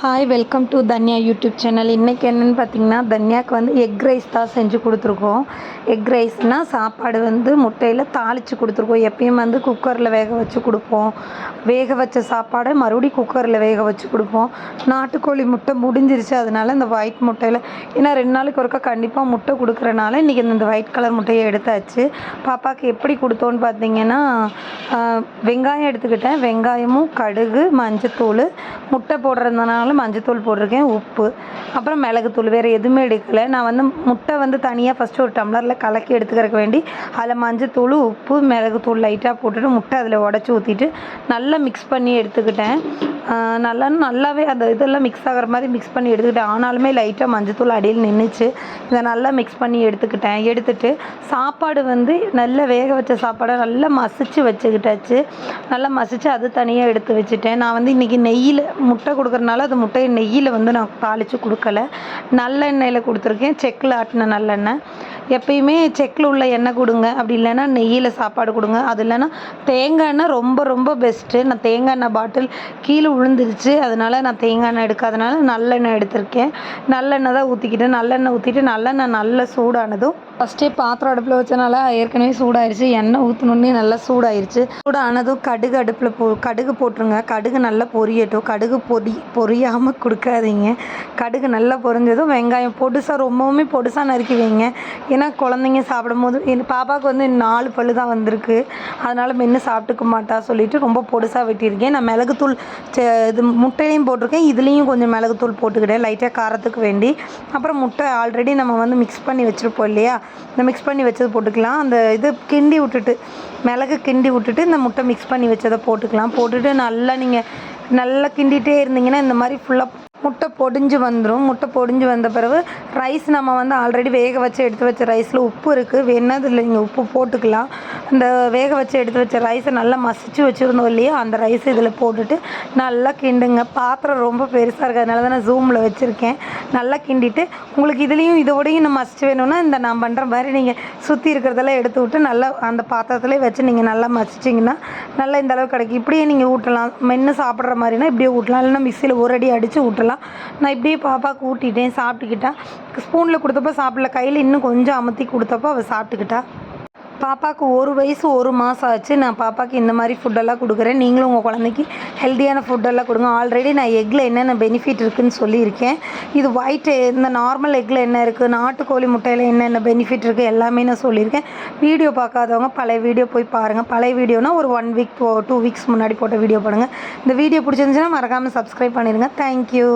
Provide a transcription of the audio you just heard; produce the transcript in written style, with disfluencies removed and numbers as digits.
Hi welcome to Dhanya YouTube channel. இன்றைக்கி என்னென்னு பார்த்தீங்கன்னா, தன்யாவுக்கு வந்து எக் ரைஸ் தான் செஞ்சு கொடுத்துருக்கோம். எக் ரைஸ்னால் சாப்பாடு வந்து முட்டையில் தாளித்து கொடுத்துருக்கோம். எப்பயும் வந்து குக்கரில் வேக வச்சு கொடுப்போம். வேக வச்ச சாப்பாடை மறுபடியும் குக்கரில் வேக வச்சு கொடுப்போம். நாட்டுக்கோழி முட்டை முடிஞ்சிருச்சு, அதனால் இந்த ஒயிட் முட்டையில் ஏன்னா 2 நாளைக்கு ஒருக்கா கண்டிப்பாக முட்டை கொடுக்குறனால இன்றைக்கி இந்த ஒயிட் கலர் முட்டையை எடுத்தாச்சு. பாப்பாவுக்கு எப்படி கொடுத்தோன்னு பார்த்தீங்கன்னா, வெங்காயம் எடுத்துக்கிட்டேன். வெங்காயமும் கடுகு மஞ்சத்தூள் முட்டை போடுறதுனால மஞ்சத்தூள் போட்டிருக்கேன், உப்பு, அப்புறம் மிளகுத்தூள். வேறு எதுவுமே எடுக்கலை. நான் வந்து முட்டை வந்து தனியாக ஃபஸ்ட்டு ஒரு டம்ளரில் கலக்கி எடுத்துக்கிறதுக்கு வேண்டி அதில் மஞ்சத்தூள் உப்பு மிளகுத்தூள் லைட்டாக போட்டுட்டு முட்டை அதில் உடச்சி ஊற்றிட்டு நல்லா மிக்ஸ் பண்ணி எடுத்துக்கிட்டேன். நல்லாவே அந்த இதெல்லாம் மிக்ஸ் ஆகிற மாதிரி மிக்ஸ் பண்ணி எடுத்துக்கிட்டேன். ஆனாலுமே லைட்டாக மஞ்சத்தூள் அடியில் நின்றுச்சு. இதை நல்லா மிக்ஸ் பண்ணி எடுத்துட்டு சாப்பாடு வந்து நல்லா வேக வச்ச சாப்பாடை நல்லா மசிச்சு வச்சுக்கிட்டாச்சு. நல்லா மசிச்சு அது தனியாக எடுத்து வச்சுட்டேன். நான் வந்து இன்றைக்கி நெய்யில் முட்டை கொடுக்குறனால அது முட்டையை நெய்யில் வந்து நான் தாளித்து கொடுக்கல, நல்லெண்ணெயில் கொடுத்துருக்கேன். செக்கில் ஆட்டின நல்லெண்ணெய். எப்பயுமே செக்கில் உள்ள எண்ணெய் கொடுங்க, அப்படி இல்லைன்னா நெய்யில் சாப்பாடு கொடுங்க. அது இல்லைன்னா தேங்காய் எண்ணெய் ரொம்ப ரொம்ப பெஸ்ட்டு. நான் தேங்காய் எண்ணெய் பாட்டில் கீழே விழுந்துருச்சு, அதனால் நான் தேங்காய் எண்ணெய் எடுக்காதனால நல்லெண்ணெய் எடுத்திருக்கேன். நல்லெண்ணெய் தான் ஊற்றிக்கிட்டேன். நல்லெண்ணெய் ஊற்றிட்டு நல்லெண்ணெய் நல்லா சூடானதும் ஃபஸ்ட்டே பாத்திரம் அடுப்பில் வச்சனால ஏற்கனவே சூடாயிருச்சு. எண்ணெய் ஊற்றினோடனே நல்லா சூடாயிருச்சு. சூடானதும் கடுகு அடுப்பில் கடுகு போட்டுருங்க. கடுகு நல்லா பொரியட்டும். கடுகு பொரியாமல் கொடுக்காதீங்க. கடுகு நல்லா பொரிஞ்சதும் வெங்காயம் ரொம்பவுமே பொடுசாக நறுக்கி வைங்க. ஏன்னா குழந்தைங்க சாப்பிடும் போது என் பாப்பாவுக்கு வந்து 4 பல்லு தான் வந்திருக்கு, அதனால் மென்று சாப்பிட்டுக்க மாட்டா சொல்லிவிட்டு ரொம்ப பொடுசாக வெட்டியிருக்கேன். நான் மிளகுத்தூள் இது முட்டையிலையும் போட்டிருக்கேன், இதுலேயும் கொஞ்சம் மிளகுத்தூள் போட்டுக்கிட்டேன் லைட்டாக காரத்துக்கு வேண்டி. அப்புறம் முட்டை ஆல்ரெடி நம்ம வந்து மிக்ஸ் பண்ணி வச்சுருப்போம் இல்லையா, இந்த மிக்ஸ் பண்ணி வச்சது போட்டுக்கலாம். அந்த இது கிண்டி விட்டுட்டு மிளகு கிண்டி விட்டுட்டு இந்த முட்டை மிக்ஸ் பண்ணி வச்சதை போட்டுக்கலாம். போட்டுட்டு நல்லா கிண்டிகிட்டே இருந்தீங்கன்னா இந்த மாதிரி ஃபுல்லாக முட்டை பொடிஞ்சு வந்துடும். முட்டை பொடிஞ்சு வந்த பிறகு ரைஸ் நம்ம வந்து ஆல்ரெடி வேக வச்சு எடுத்து வச்ச ரைஸில் உப்பு இருக்குது, வேணாது இல்லை நீங்கள் உப்பு போட்டுக்கலாம். இந்த வேக வச்சு எடுத்து வச்ச ரைஸை நல்லா மசிச்சு வச்சுருந்தோம் இல்லையா, அந்த ரைஸ் இதில் போட்டுட்டு நல்லா கிண்டுங்க. பாத்திரம் ரொம்ப பெருசாக இருக்குது, அதனால தான் நான் ஜூமில் வச்சுருக்கேன். நல்லா கிண்டிட்டு உங்களுக்கு இதுலேயும் இதோடையும் இன்னும் மசிச்சு வேணும்னா இந்த நான் பண்ணுற மாதிரி நீங்கள் சுற்றி இருக்கிறதெல்லாம் எடுத்து விட்டு நல்லா அந்த பாத்திரத்துலேயே வச்சு நீங்கள் நல்லா மசிச்சிங்கன்னா நல்லா இந்த அளவு கிடைக்கும். இப்படியே நீங்கள் ஊட்டலாம். மென்று சாப்பிட்ற மாதிரினா இப்படியே ஊட்டலாம், இல்லைன்னா மிக்சியில் ஒரு அடி அடித்து ஊட்டலாம். நான் இப்படியே பாப்பாவுக்கு ஊட்டிட்டேன். சாப்பிட்டுக்கிட்டா. ஸ்பூனில் கொடுத்தப்போ சாப்பிடல, கையில் இன்னும் கொஞ்சம் அமுத்தி கொடுத்தப்போ அவள் சாப்பிட்டுக்கிட்டா. பாப்பாவுக்கு 1 வயசு 1 மாதம் ஆச்சு. நான் பாப்பாவுக்கு இந்த மாதிரி ஃபுட்டெல்லாம் கொடுக்குறேன். நீங்களும் உங்கள் குழந்தைக்கு ஹெல்த்தியான ஃபுட்டெல்லாம் கொடுங்க. ஆல்ரெடி நான் எக்கில் என்னென்ன பெனிஃபிட் இருக்குதுன்னு சொல்லியிருக்கேன். இது இந்த நார்மல் எக்கில் என்ன இருக்குது, நாட்டுக்கோழி முட்டையில் என்னென்ன பெனிஃபிட் இருக்குது எல்லாமே நான் சொல்லியிருக்கேன். வீடியோ பார்க்காதவங்க பழைய வீடியோ போய் பாருங்கள். பழைய வீடியோனா ஒரு 1 வீக் 2 வீக்ஸ் முன்னாடி போட்ட வீடியோ பாருங்கள். இந்த வீடியோ பிடிச்சிருந்துச்சுன்னா மறக்காமல் சப்ஸ்கிரைப் பண்ணிடுங்க. தேங்க்யூ.